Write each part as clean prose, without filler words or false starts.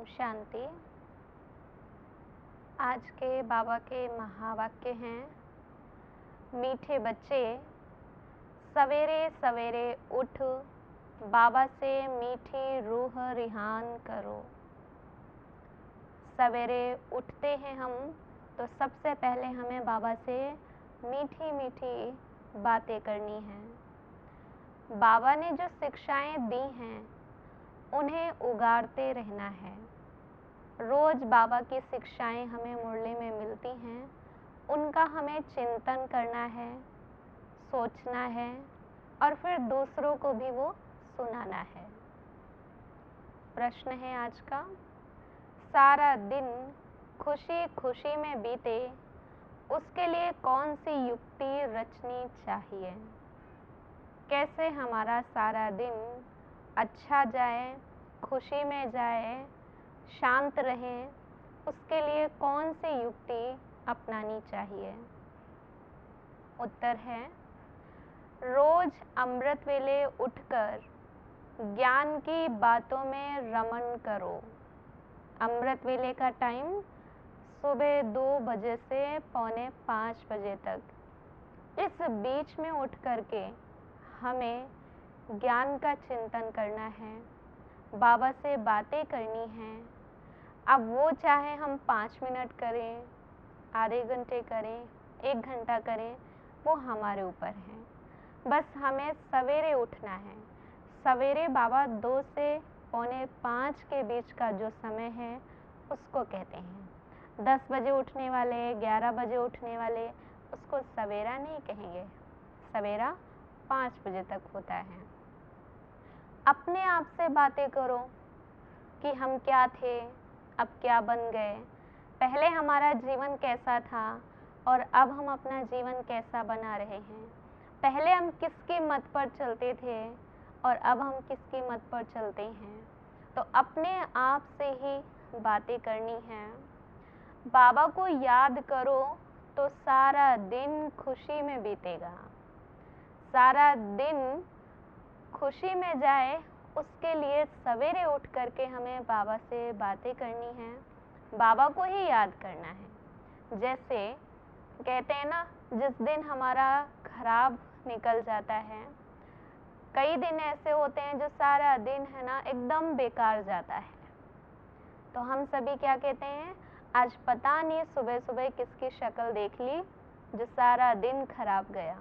ओम शांति। आज के बाबा के महावाक्य हैं, मीठे बच्चे सवेरे सवेरे उठ बाबा से मीठी रूह रिहान करो। सवेरे उठते हैं हम तो सबसे पहले हमें बाबा से मीठी मीठी बातें करनी हैं। बाबा ने जो शिक्षाएं दी हैं उन्हें उगारते रहना है। रोज बाबा की शिक्षाएं हमें मुरली में मिलती हैं, उनका हमें चिंतन करना है, सोचना है और फिर दूसरों को भी वो सुनाना है। प्रश्न है आज का, सारा दिन खुशी खुशी में बीते उसके लिए कौन सी युक्ति रचनी चाहिए? कैसे हमारा सारा दिन अच्छा जाए, खुशी में जाए, शांत रहे, उसके लिए कौन सी युक्ति अपनानी चाहिए? उत्तर है, रोज अमृत वेले उठकर ज्ञान की बातों में रमन करो। अमृत वेले का टाइम सुबह 2 बजे से 4:45 बजे तक। इस बीच में उठ करके हमें ज्ञान का चिंतन करना है, बाबा से बातें करनी हैं। अब वो चाहे हम 5 मिनट करें, आधे घंटे करें, 1 घंटा करें, वो हमारे ऊपर है। बस हमें सवेरे उठना है। सवेरे बाबा 2 से 4:45 के बीच का जो समय है उसको कहते हैं। 10 बजे उठने वाले, 11 बजे उठने वाले उसको सवेरा नहीं कहेंगे। सवेरा 5 बजे तक होता है। अपने आप से बातें करो कि हम क्या थे, अब क्या बन गए, पहले हमारा जीवन कैसा था और अब हम अपना जीवन कैसा बना रहे हैं। पहले हम किसकी मत पर चलते थे और अब हम किसकी मत पर चलते हैं। तो अपने आप से ही बातें करनी हैं। बाबा को याद करो तो सारा दिन खुशी में बीतेगा। सारा दिन खुशी में जाए उसके लिए सवेरे उठ करके हमें बाबा से बातें करनी हैं, बाबा को ही याद करना है। जैसे कहते हैं ना, जिस दिन हमारा खराब निकल जाता है, कई दिन ऐसे होते हैं जो सारा दिन है ना एकदम बेकार जाता है, तो हम सभी क्या कहते हैं, आज पता नहीं सुबह सुबह किसकी शक्ल देख ली जो सारा दिन खराब गया।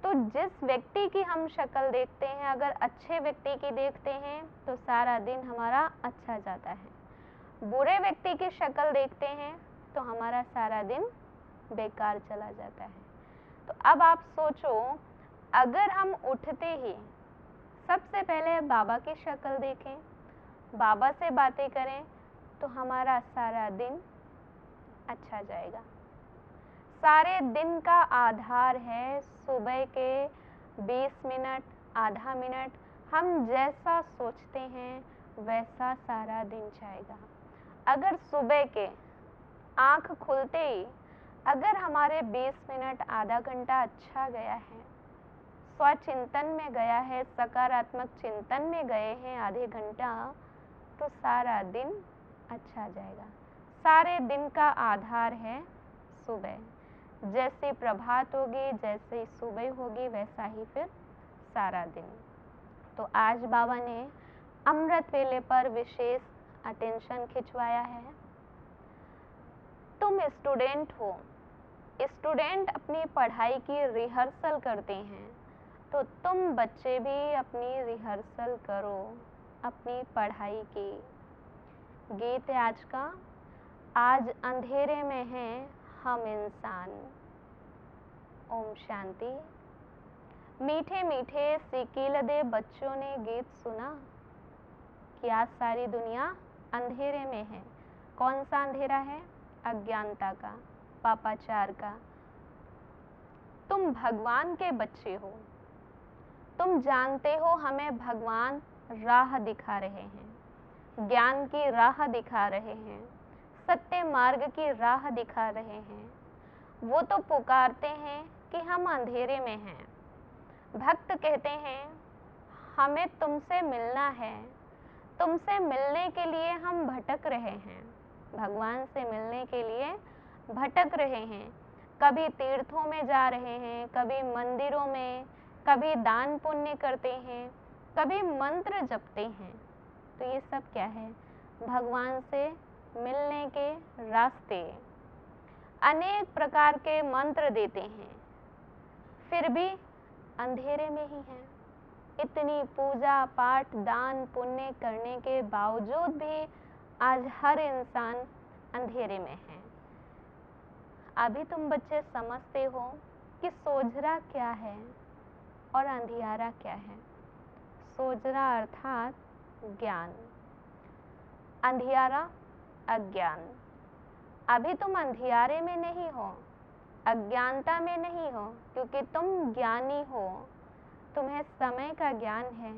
तो जिस व्यक्ति की हम शक्ल देखते हैं, अगर अच्छे व्यक्ति की देखते हैं तो सारा दिन हमारा अच्छा जाता है। बुरे व्यक्ति की शक्ल देखते हैं तो हमारा सारा दिन बेकार चला जाता है। तो अब आप सोचो, अगर हम उठते ही सबसे पहले बाबा की शक्ल देखें, बाबा से बातें करें, तो हमारा सारा दिन अच्छा जाएगा। सारे दिन का आधार है सुबह के 20 मिनट, आधा मिनट। हम जैसा सोचते हैं वैसा सारा दिन जाएगा। अगर सुबह के आँख खुलते ही अगर हमारे 20 मिनट, आधा घंटा अच्छा गया है, स्वचिंतन में गया है, सकारात्मक चिंतन में गए हैं आधे घंटा, तो सारा दिन अच्छा जाएगा। सारे दिन का आधार है सुबह। जैसे प्रभात होगी, जैसे सुबह होगी, वैसा ही फिर सारा दिन। तो आज बाबा ने अमृत वेले पर विशेष अटेंशन खिंचवाया है। तुम स्टूडेंट हो, स्टूडेंट अपनी पढ़ाई की रिहर्सल करते हैं, तो तुम बच्चे भी अपनी रिहर्सल करो अपनी पढ़ाई की। गीत है आज का, आज अंधेरे में हैं हम इंसान। ओम शांति। मीठे मीठे सीकीलदे बच्चों ने गीत सुना कि आज सारी दुनिया अंधेरे में है। कौन सा अंधेरा है? अज्ञानता का, पापाचार का। तुम भगवान के बच्चे हो, तुम जानते हो हमें भगवान राह दिखा रहे हैं, ज्ञान की राह दिखा रहे हैं, सत्य मार्ग की राह दिखा रहे हैं। वो तो पुकारते हैं कि हम अंधेरे में हैं। भक्त कहते हैं हमें तुमसे मिलना है, तुमसे मिलने के लिए हम भटक रहे हैं, भगवान से मिलने के लिए भटक रहे हैं। कभी तीर्थों में जा रहे हैं, कभी मंदिरों में, कभी दान पुण्य करते हैं, कभी मंत्र जपते हैं। तो ये सब क्या है? भगवान से मिलने के रास्ते। अनेक प्रकार के मंत्र देते हैं, फिर भी अंधेरे में ही हैं। इतनी पूजा पाठ दान पुण्य करने के बावजूद भी आज हर इंसान अंधेरे में है। अभी तुम बच्चे समझते हो कि सोझरा क्या है और अंधियारा क्या है। सोझरा अर्थात ज्ञान, अंधियारा अज्ञान। अभी तुम अंधियारे में नहीं हो, अज्ञानता में नहीं हो, क्योंकि तुम ज्ञानी हो। तुम्हें समय का ज्ञान है,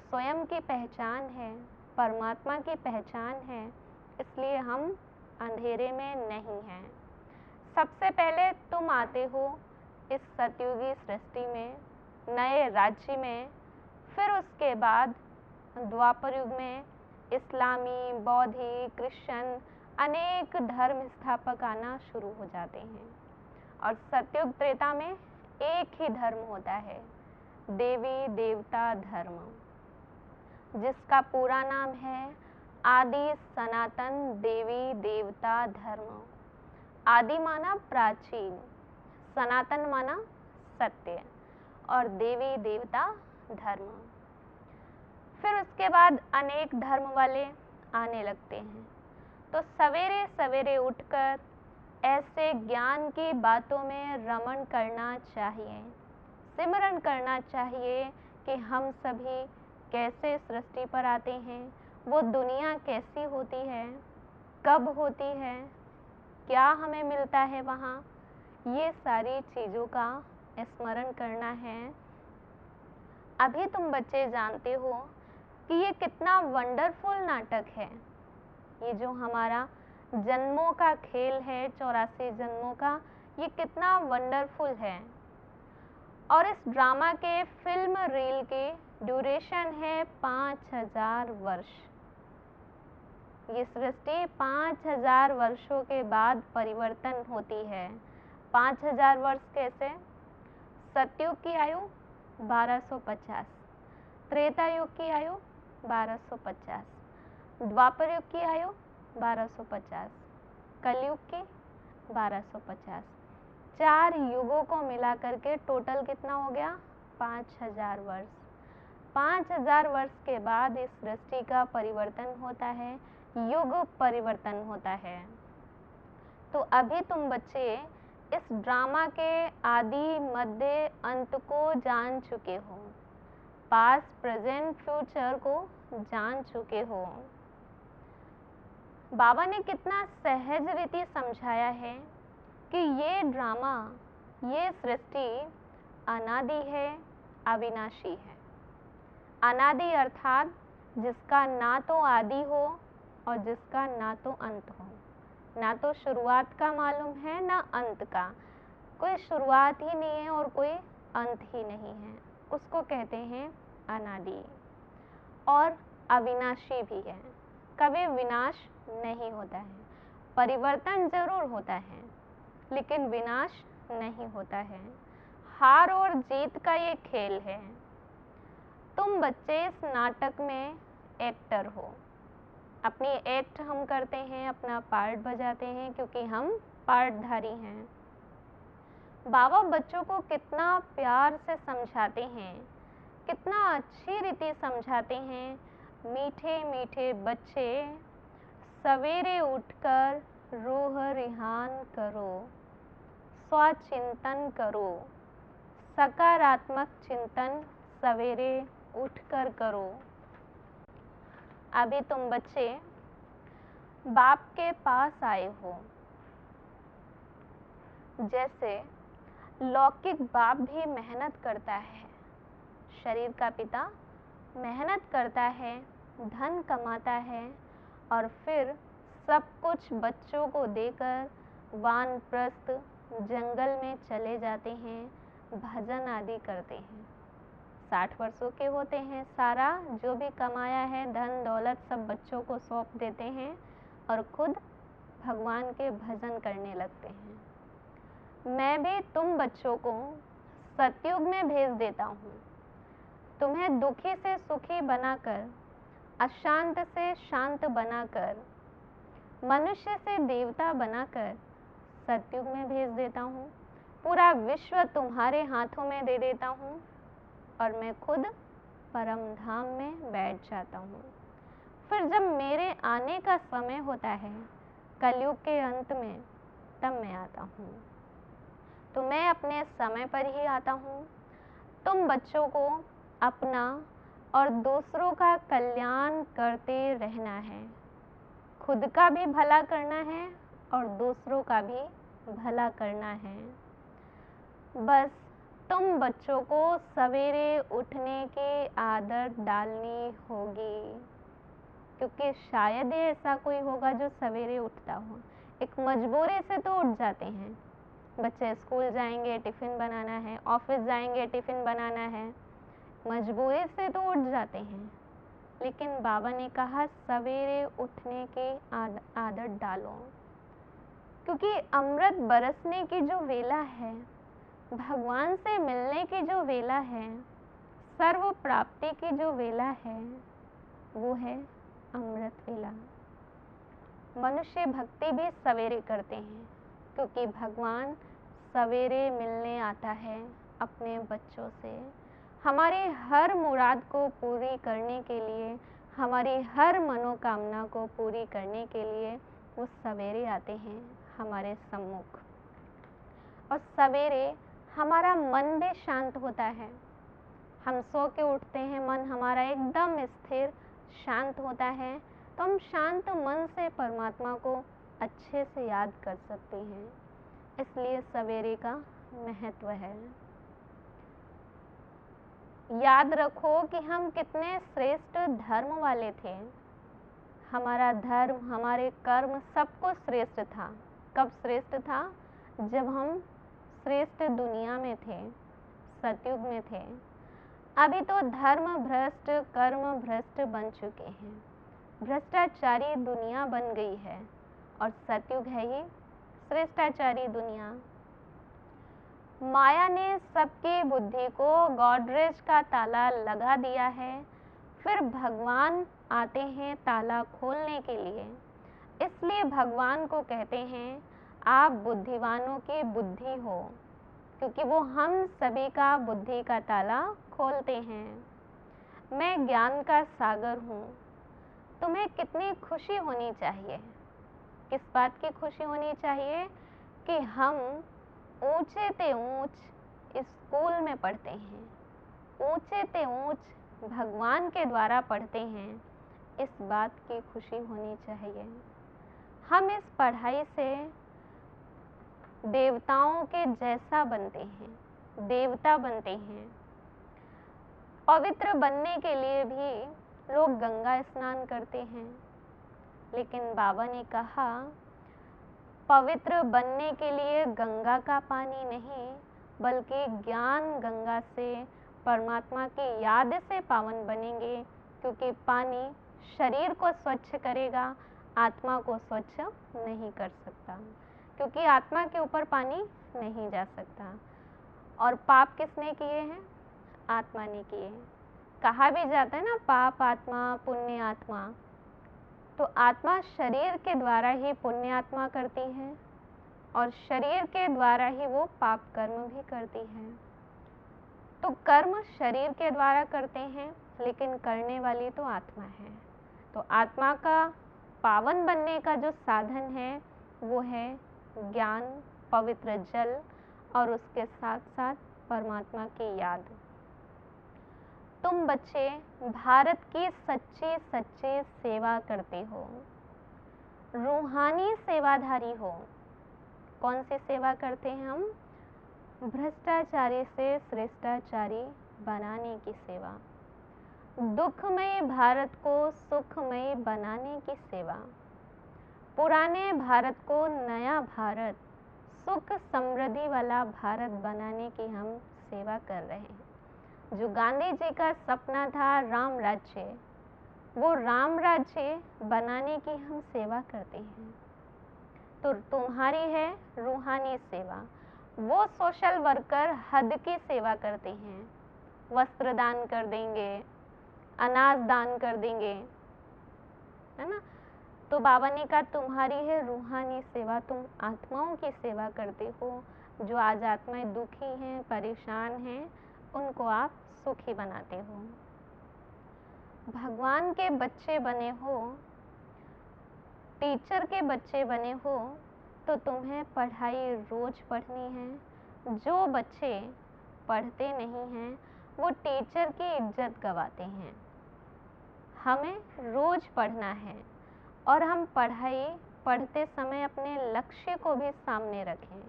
स्वयं की पहचान है, परमात्मा की पहचान है, इसलिए हम अंधेरे में नहीं हैं। सबसे पहले तुम आते हो इस सतयुगी सृष्टि में, नए राज्य में, फिर उसके बाद द्वापर युग में इस्लामी, बौद्धी, क्रिश्चियन अनेक धर्म स्थापक आना शुरू हो जाते हैं। और सतयुग त्रेता में एक ही धर्म होता है, देवी देवता धर्म, जिसका पूरा नाम है आदि सनातन देवी देवता धर्म। आदि माना प्राचीन, सनातन माना सत्य, और देवी देवता धर्म। फिर उसके बाद अनेक धर्म वाले आने लगते हैं। तो सवेरे सवेरे उठकर ऐसे ज्ञान की बातों में रमण करना चाहिए, सिमरन करना चाहिए कि हम सभी कैसे सृष्टि पर आते हैं, वो दुनिया कैसी होती है, कब होती है, क्या हमें मिलता है वहाँ, ये सारी चीज़ों का स्मरण करना है। अभी तुम बच्चे जानते हो कि ये कितना वंडरफुल नाटक है। ये जो हमारा जन्मों का खेल है, 84 जन्मों का, ये कितना वंडरफुल है। और इस ड्रामा के फिल्म रील की ड्यूरेशन है 5000 वर्ष। ये सृष्टि 5000 वर्षों के बाद परिवर्तन होती है। 5000 वर्ष कैसे? सतयुग की आयु 1250, त्रेता युग की आयु 1250, द्वापर युग की आयु 1250, कलयुग की 1250। 4 युगों को मिला करके टोटल कितना हो गया? 5000 वर्ष। 5000 वर्ष के बाद इस सृष्टि का परिवर्तन होता है, युग परिवर्तन होता है। तो अभी तुम बच्चे इस ड्रामा के आदि मध्य अंत को जान चुके हो, पास्ट प्रेजेंट फ्यूचर को जान चुके हो। बाबा ने कितना सहज रीति समझाया है कि ये ड्रामा, ये सृष्टि अनादि है, अविनाशी है। अनादि अर्थात जिसका ना तो आदि हो और जिसका ना तो अंत हो, ना तो शुरुआत का मालूम है ना अंत का। कोई शुरुआत ही नहीं है और कोई अंत ही नहीं है, उसको कहते हैं अनादि। और अविनाशी भी है, कभी विनाश नहीं होता है। परिवर्तन जरूर होता है लेकिन विनाश नहीं होता है। हार और जीत का ये खेल है। तुम बच्चे इस नाटक में एक्टर हो। अपनी एक्ट हम करते हैं, अपना पार्ट बजाते हैं, क्योंकि हम पार्टधारी हैं। बाबा बच्चों को कितना प्यार से समझाते हैं, कितना अच्छी रीति समझाते हैं। मीठे मीठे बच्चे, सवेरे उठकर रूह रिहान करो, स्वचिंतन करो, सकारात्मक चिंतन सवेरे उठकर करो। अभी तुम बच्चे बाप के पास आए हो। जैसे लौकिक बाप भी मेहनत करता है, शरीर का पिता मेहनत करता है, धन कमाता है और फिर सब कुछ बच्चों को देकर वानप्रस्थ जंगल में चले जाते हैं, भजन आदि करते हैं। 60 वर्षों के होते हैं, सारा जो भी कमाया है धन दौलत सब बच्चों को सौंप देते हैं और खुद भगवान के भजन करने लगते हैं। मैं भी तुम बच्चों को सतयुग में भेज देता हूँ, तुम्हें दुखी से सुखी बनाकर, अशांत से शांत बनाकर, मनुष्य से देवता बनाकर सतयुग में भेज देता हूँ। पूरा विश्व तुम्हारे हाथों में दे देता हूँ और मैं खुद परम धाम में बैठ जाता हूँ। फिर जब मेरे आने का समय होता है कलयुग के अंत में, तब मैं आता हूँ। तो मैं अपने समय पर ही आता हूँ। तुम बच्चों को अपना और दूसरों का कल्याण करते रहना है, खुद का भी भला करना है और दूसरों का भी भला करना है। बस तुम बच्चों को सवेरे उठने की आदत डालनी होगी, क्योंकि शायद ही ऐसा कोई होगा जो सवेरे उठता हो। एक मजबूरी से तो उठ जाते हैं बच्चे, स्कूल जाएंगे टिफ़िन बनाना है, ऑफिस जाएंगे टिफ़िन बनाना है, मजबूरी से तो उठ जाते हैं। लेकिन बाबा ने कहा सवेरे उठने की आदत डालो, क्योंकि अमृत बरसने की जो वेला है, भगवान से मिलने की जो वेला है, सर्व प्राप्ति की जो वेला है, वो है अमृत वेला। मनुष्य भक्ति भी सवेरे करते हैं, क्योंकि भगवान सवेरे मिलने आता है अपने बच्चों से। हमारी हर मुराद को पूरी करने के लिए, हमारी हर मनोकामना को पूरी करने के लिए वो सवेरे आते हैं हमारे सम्मुख। और सवेरे हमारा मन भी शांत होता है। हम सो के उठते हैं, मन हमारा एकदम स्थिर शांत होता है, तो हम शांत मन से परमात्मा को अच्छे से याद कर सकते हैं। इसलिए सवेरे का महत्व है। याद रखो कि हम कितने श्रेष्ठ धर्म वाले थे। हमारा धर्म, हमारे कर्म सब कुछ श्रेष्ठ था। कब श्रेष्ठ था? जब हम श्रेष्ठ दुनिया में थे, सतयुग में थे। अभी तो धर्म भ्रष्ट, कर्म भ्रष्ट बन चुके हैं, भ्रष्टाचारी दुनिया बन गई है और सतयुग है ही श्रेष्ठाचारी दुनिया। माया ने सबकी बुद्धि को गॉडरेज का ताला लगा दिया है, फिर भगवान आते हैं ताला खोलने के लिए। इसलिए भगवान को कहते हैं आप बुद्धिमानों की बुद्धि हो, क्योंकि वो हम सभी का बुद्धि का ताला खोलते हैं। मैं ज्ञान का सागर हूँ। तुम्हें कितनी खुशी होनी चाहिए। किस बात की खुशी होनी चाहिए? कि हम ऊंचे ते ऊंच स्कूल में पढ़ते हैं, ऊंचे ते ऊंच भगवान के द्वारा पढ़ते हैं। इस बात की खुशी होनी चाहिए। हम इस पढ़ाई से देवताओं के जैसा बनते हैं, देवता बनते हैं। पवित्र बनने के लिए भी लोग गंगा स्नान करते हैं, लेकिन बाबा ने कहा पवित्र बनने के लिए गंगा का पानी नहीं, बल्कि ज्ञान गंगा से, परमात्मा की याद से पावन बनेंगे। क्योंकि पानी शरीर को स्वच्छ करेगा, आत्मा को स्वच्छ नहीं कर सकता, क्योंकि आत्मा के ऊपर पानी नहीं जा सकता। और पाप किसने किए हैं? आत्मा ने किए हैं। कहा भी जाता है ना, पाप आत्मा पुण्य आत्मा। तो आत्मा शरीर के द्वारा ही पुण्य आत्मा करती है और शरीर के द्वारा ही वो पाप कर्म भी करती है। तो कर्म शरीर के द्वारा करते हैं, लेकिन करने वाली तो आत्मा है। तो आत्मा का पावन बनने का जो साधन है वो है ज्ञान, पवित्र जल और उसके साथ साथ परमात्मा की याद। तुम बच्चे भारत की सच्ची सच्ची सेवा करते हो, रूहानी सेवाधारी हो। कौन सी सेवा करते हैं हम? भ्रष्टाचारी से श्रेष्ठाचारी बनाने की सेवा, दुखमय भारत को सुखमय बनाने की सेवा, पुराने भारत को नया भारत, सुख समृद्धि वाला भारत बनाने की हम सेवा कर रहे हैं। जो गांधी जी का सपना था राम राज्य, वो राम राज्य बनाने की हम सेवा करते हैं। तो तुम्हारी है रूहानी सेवा। वो सोशल वर्कर हद की सेवा करते हैं, वस्त्र दान कर देंगे, अनाज दान कर देंगे, है ना। तो बाबा ने कहा तुम्हारी है रूहानी सेवा, तुम आत्माओं की सेवा करते हो। जो आज आत्माएं दुखी हैं, परेशान हैं, उनको आप सुखी बनाते हो। भगवान के बच्चे बने हो, टीचर के बच्चे बने हो, तो तुम्हें पढ़ाई रोज पढ़नी है। जो बच्चे पढ़ते नहीं हैं वो टीचर की इज्जत गवाते हैं। हमें रोज पढ़ना है और हम पढ़ाई पढ़ते समय अपने लक्ष्य को भी सामने रखें।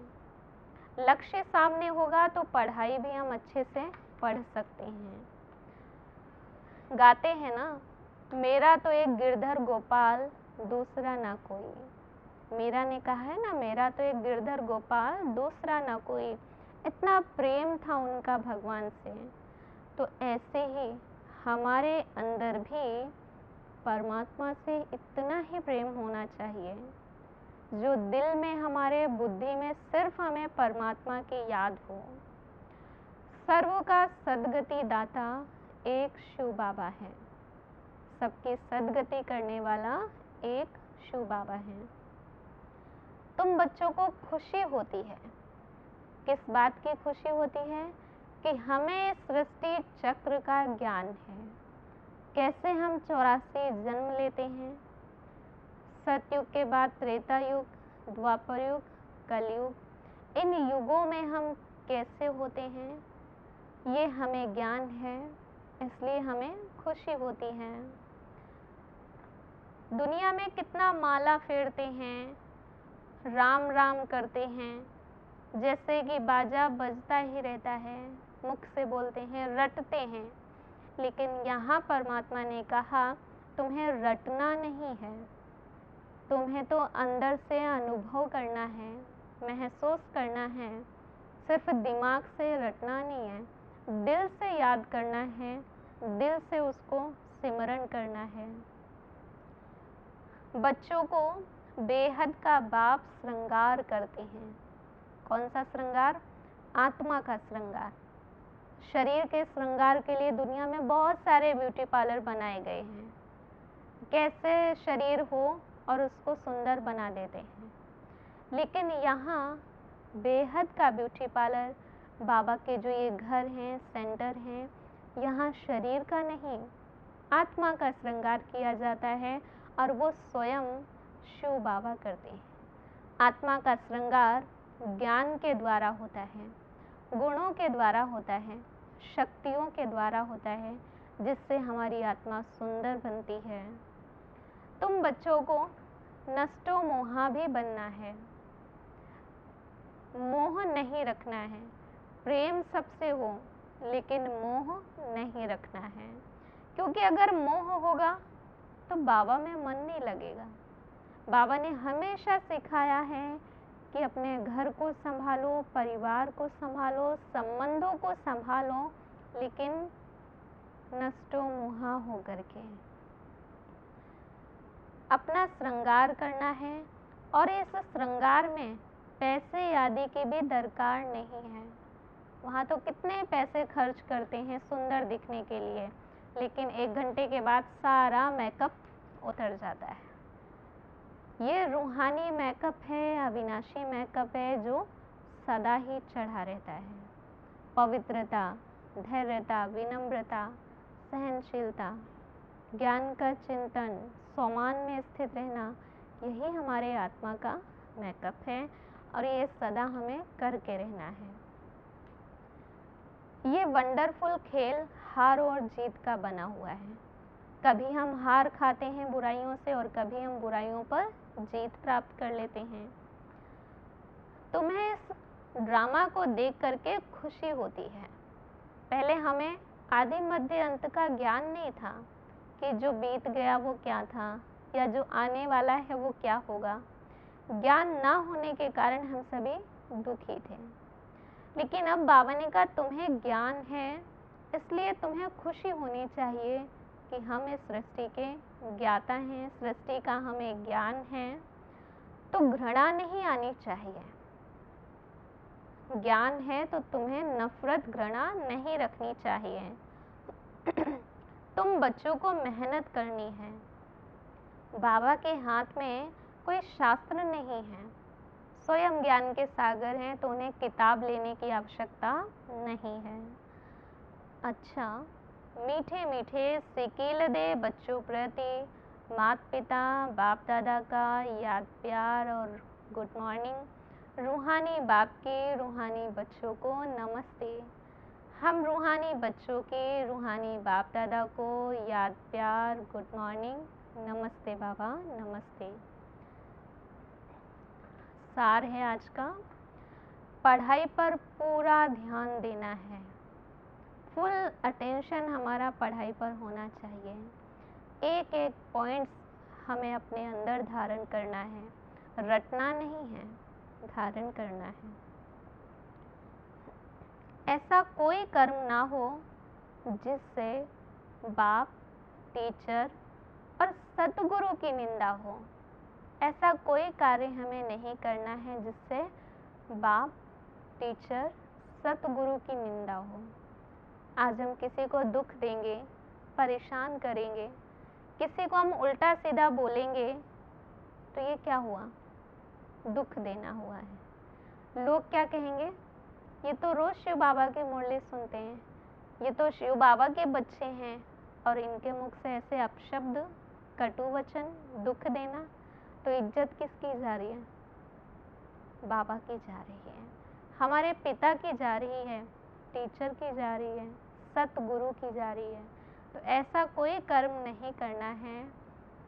लक्ष्य सामने होगा तो पढ़ाई भी हम अच्छे से पढ़ सकते हैं। गाते हैं ना, मेरा तो एक गिरधर गोपाल दूसरा ना कोई। मीरा ने कहा है ना, मेरा तो एक गिरधर गोपाल दूसरा ना कोई। इतना प्रेम था उनका भगवान से। तो ऐसे ही हमारे अंदर भी परमात्मा से इतना ही प्रेम होना चाहिए जो दिल में, हमारे बुद्धि में सिर्फ हमें परमात्मा की याद हो। सर्व का सद्गति दाता एक शिव बाबा है। सबकी सद्गति करने वाला एक शिव बाबा है। तुम बच्चों को खुशी होती है, किस बात की खुशी होती है? कि हमें सृष्टि चक्र का ज्ञान है। कैसे हम 84 जन्म लेते हैं। सतयुग के बाद त्रेता युग, द्वापर युग, कलयुग। इन युगों में हम कैसे होते हैं, ये हमें ज्ञान है, इसलिए हमें खुशी होती है। दुनिया में कितना माला फेरते हैं, राम राम करते हैं, जैसे कि बाजा बजता ही रहता है, मुख से बोलते हैं, रटते हैं। लेकिन यहाँ परमात्मा ने कहा तुम्हें रटना नहीं है, तुम्हें तो अंदर से अनुभव करना है, महसूस करना है। सिर्फ दिमाग से रटना नहीं है, दिल से याद करना है, दिल से उसको सिमरण करना है। बच्चों को बेहद का बाप श्रृंगार करते हैं। कौन सा श्रृंगार? आत्मा का श्रृंगार। शरीर के श्रृंगार के लिए दुनिया में बहुत सारे ब्यूटी पार्लर बनाए गए हैं। कैसे शरीर हो और उसको सुंदर बना देते हैं। लेकिन यहाँ बेहद का ब्यूटी पार्लर, बाबा के जो ये घर हैं, सेंटर हैं, यहाँ शरीर का नहीं, आत्मा का श्रृंगार किया जाता है और वो स्वयं शिव बाबा करते हैं। आत्मा का श्रृंगार ज्ञान के द्वारा होता है, गुणों के द्वारा होता है, शक्तियों के द्वारा होता है, जिससे हमारी आत्मा सुंदर बनती है। तुम बच्चों को नष्टो मोहा भी बनना है, मोह नहीं रखना है। प्रेम सबसे हो लेकिन मोह नहीं रखना है, क्योंकि अगर मोह होगा तो बाबा में मन नहीं लगेगा। बाबा ने हमेशा सिखाया है कि अपने घर को संभालो, परिवार को संभालो, संबंधों को संभालो, लेकिन नष्टो मोहा हो करके अपना श्रृंगार करना है। और इस श्रृंगार में पैसे आदि की भी दरकार नहीं है। वहाँ तो कितने पैसे खर्च करते हैं सुंदर दिखने के लिए, लेकिन 1 घंटे के बाद सारा मेकअप उतर जाता है। ये रूहानी मेकअप है, अविनाशी मेकअप है, जो सदा ही चढ़ा रहता है। पवित्रता, धैर्यता, विनम्रता, सहनशीलता, ज्ञान का चिंतन, सम्मान में स्थित रहना, यही हमारे आत्मा का मेकअप है और ये सदा हमें करके रहना है। ये वंडरफुल खेल हार और जीत का बना हुआ है। कभी हम हार खाते हैं बुराइयों से और कभी हम बुराइयों पर जीत प्राप्त कर लेते हैं। तुम्हें इस ड्रामा को देख करके खुशी होती है। पहले हमें आदि मध्य अंत का ज्ञान नहीं था कि जो बीत गया वो क्या था या जो आने वाला है वो क्या होगा। ज्ञान ना होने के कारण हम सभी दुखी थे। लेकिन अब बाबा ने कहा तुम्हें ज्ञान है, इसलिए तुम्हें खुशी होनी चाहिए कि हम इस सृष्टि के ज्ञाता हैं, सृष्टि का हमें ज्ञान है। तो घृणा नहीं आनी चाहिए। ज्ञान है तो तुम्हें नफरत घृणा नहीं रखनी चाहिए। तुम बच्चों को मेहनत करनी है। बाबा के हाथ में कोई शास्त्र नहीं है, स्वयं ज्ञान के सागर हैं, तो उन्हें किताब लेने की आवश्यकता नहीं है। अच्छा, मीठे मीठे सिकील दे बच्चों प्रति माता पिता बाप दादा का याद प्यार और गुड मॉर्निंग। रूहानी बाप की रूहानी बच्चों को नमस्ते। हम रूहानी बच्चों के रूहानी बाप दादा को याद प्यार गुड मॉर्निंग। नमस्ते बाबा, नमस्ते। सार है आज का, पढ़ाई पर पूरा ध्यान देना है। फुल अटेंशन हमारा पढ़ाई पर होना चाहिए। एक एक पॉइंट्स हमें अपने अंदर धारण करना है, रटना नहीं है, धारण करना है। ऐसा कोई कर्म ना हो जिससे बाप, टीचर और सतगुरु की निंदा हो। ऐसा कोई कार्य हमें नहीं करना है जिससे बाप, टीचर, सतगुरु की निंदा हो। आज हम किसी को दुख देंगे, परेशान करेंगे, किसी को हम उल्टा सीधा बोलेंगे, तो ये क्या हुआ? दुख देना हुआ है। लोग क्या कहेंगे? ये तो रोज शिव बाबा की मुरली सुनते हैं, ये तो शिव बाबा के बच्चे हैं और इनके मुख से ऐसे अपशब्द, कटु वचन, दुख देना। तो इज्जत किसकी जा रही है? बाबा की जा रही है, हमारे पिता की जा रही है, टीचर की जा रही है, सतगुरु की जा रही है। तो ऐसा कोई कर्म नहीं करना है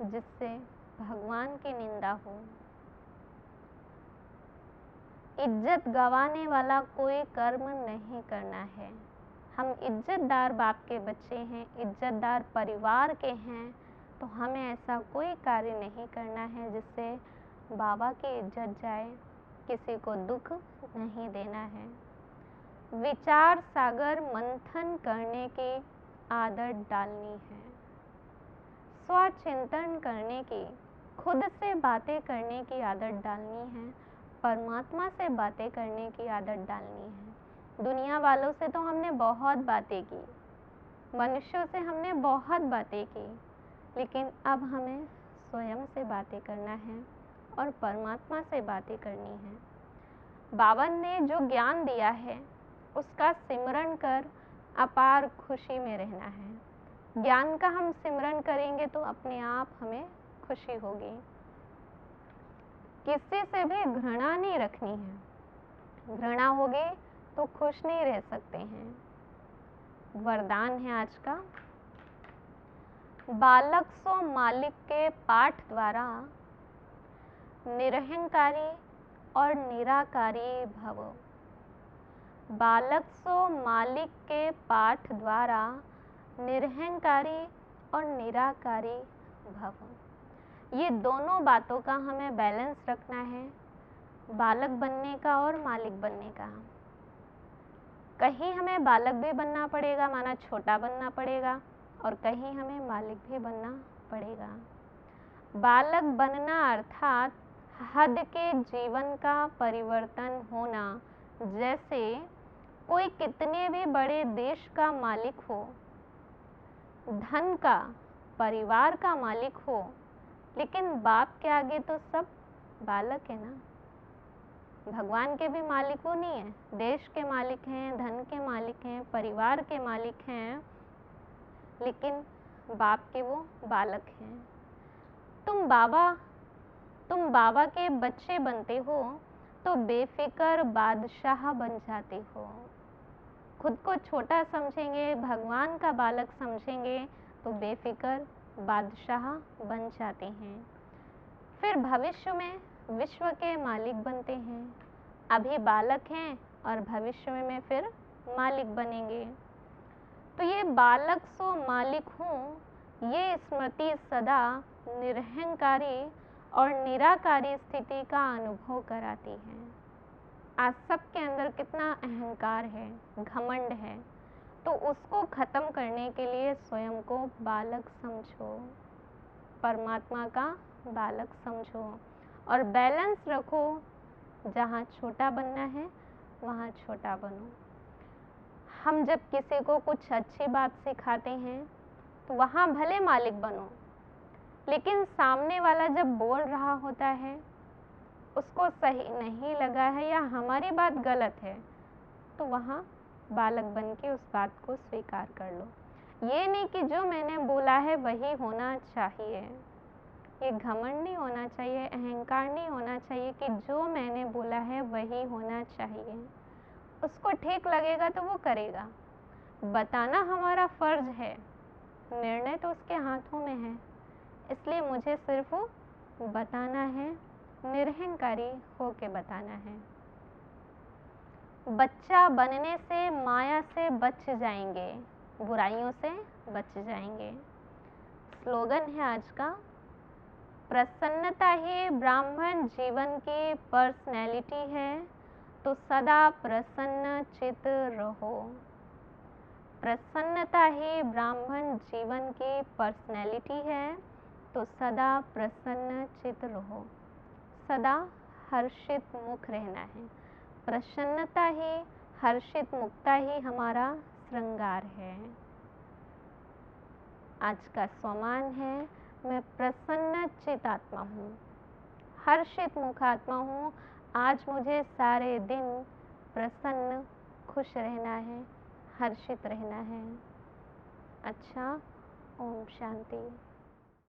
जिससे भगवान की निंदा हो। इज्जत गंवाने वाला कोई कर्म नहीं करना है। हम इज्जतदार बाप के बच्चे हैं, इज्जतदार परिवार के हैं, तो हमें ऐसा कोई कार्य नहीं करना है जिससे बाबा की इज्जत जाए, किसी को दुख नहीं देना है। विचार सागर मंथन करने की आदत डालनी है। स्वचिंतन करने की, खुद से बातें करने की आदत डालनी है। परमात्मा से बातें करने की आदत डालनी है। दुनिया वालों से तो हमने बहुत बातें की, मनुष्यों से हमने बहुत बातें की, लेकिन अब हमें स्वयं से बातें करना है और परमात्मा से बातें करनी है। बाबा ने जो ज्ञान दिया है उसका सिमरन कर अपार खुशी में रहना है। ज्ञान का हम सिमरन करेंगे तो अपने आप हमें खुशी होगी। किसी से भी घृणा नहीं रखनी है, घृणा होगी तो खुश नहीं रह सकते हैं। वरदान है आज का, बालक सो मालिक के पाठ द्वारा निरहंकारी और निराकारी भव। बालक सो मालिक के पाठ द्वारा निरहंकारी और निराकारी भव। ये दोनों बातों का हमें बैलेंस रखना है, बालक बनने का और मालिक बनने का। कहीं हमें बालक भी बनना पड़ेगा, माना छोटा बनना पड़ेगा, और कहीं हमें मालिक भी बनना पड़ेगा। बालक बनना अर्थात हद के जीवन का परिवर्तन होना। जैसे कोई कितने भी बड़े देश का मालिक हो, धन का, परिवार का मालिक हो, लेकिन बाप के आगे तो सब बालक है ना। भगवान के भी मालिक वो नहीं है, देश के मालिक हैं, धन के मालिक हैं, परिवार के मालिक हैं, लेकिन बाप के वो बालक हैं। तुम बाबा के बच्चे बनते हो तो बेफिक्र बादशाह बन जाते हो। खुद को छोटा समझेंगे, भगवान का बालक समझेंगे तो बेफिक्र बादशाह बन जाते हैं। फिर भविष्य में विश्व के मालिक बनते हैं। अभी बालक हैं और भविष्य में फिर मालिक बनेंगे। तो ये बालक सो मालिक हूँ, ये स्मृति सदा निरहंकारी और निराकारी स्थिति का अनुभव कराती है। आज सबके अंदर कितना अहंकार है, घमंड है। तो उसको ख़त्म करने के लिए स्वयं को बालक समझो, परमात्मा का बालक समझो और बैलेंस रखो। जहाँ छोटा बनना है वहाँ छोटा बनो। हम जब किसी को कुछ अच्छी बात सिखाते हैं तो वहाँ भले मालिक बनो, लेकिन सामने वाला जब बोल रहा होता है, उसको सही नहीं लगा है या हमारी बात गलत है, तो वहाँ बालक बन के उस बात को स्वीकार कर लो। ये नहीं कि जो मैंने बोला है वही होना चाहिए। ये घमंड नहीं होना चाहिए, अहंकार नहीं होना चाहिए कि जो मैंने बोला है वही होना चाहिए। उसको ठीक लगेगा तो वो करेगा। बताना हमारा फर्ज है, निर्णय तो उसके हाथों में है। इसलिए मुझे सिर्फ बताना है, निरहंकारी होके बताना है। बच्चा बनने से माया से बच जाएंगे, बुराइयों से बच जाएंगे। स्लोगन है आज का, प्रसन्नता ही ब्राह्मण जीवन की पर्सनैलिटी है, तो सदा प्रसन्न चित रहो। प्रसन्नता ही ब्राह्मण जीवन की पर्सनैलिटी है, तो सदा प्रसन्न चित रहो। सदा हर्षित मुख रहना है। प्रसन्नता ही, हर्षित मुक्ता ही हमारा श्रृंगार है। आज का स्वमान है, मैं प्रसन्न चित आत्मा हूँ, हर्षित मुख आत्मा हूँ। आज मुझे सारे दिन प्रसन्न खुश रहना है, हर्षित रहना है। अच्छा, ओम शांति।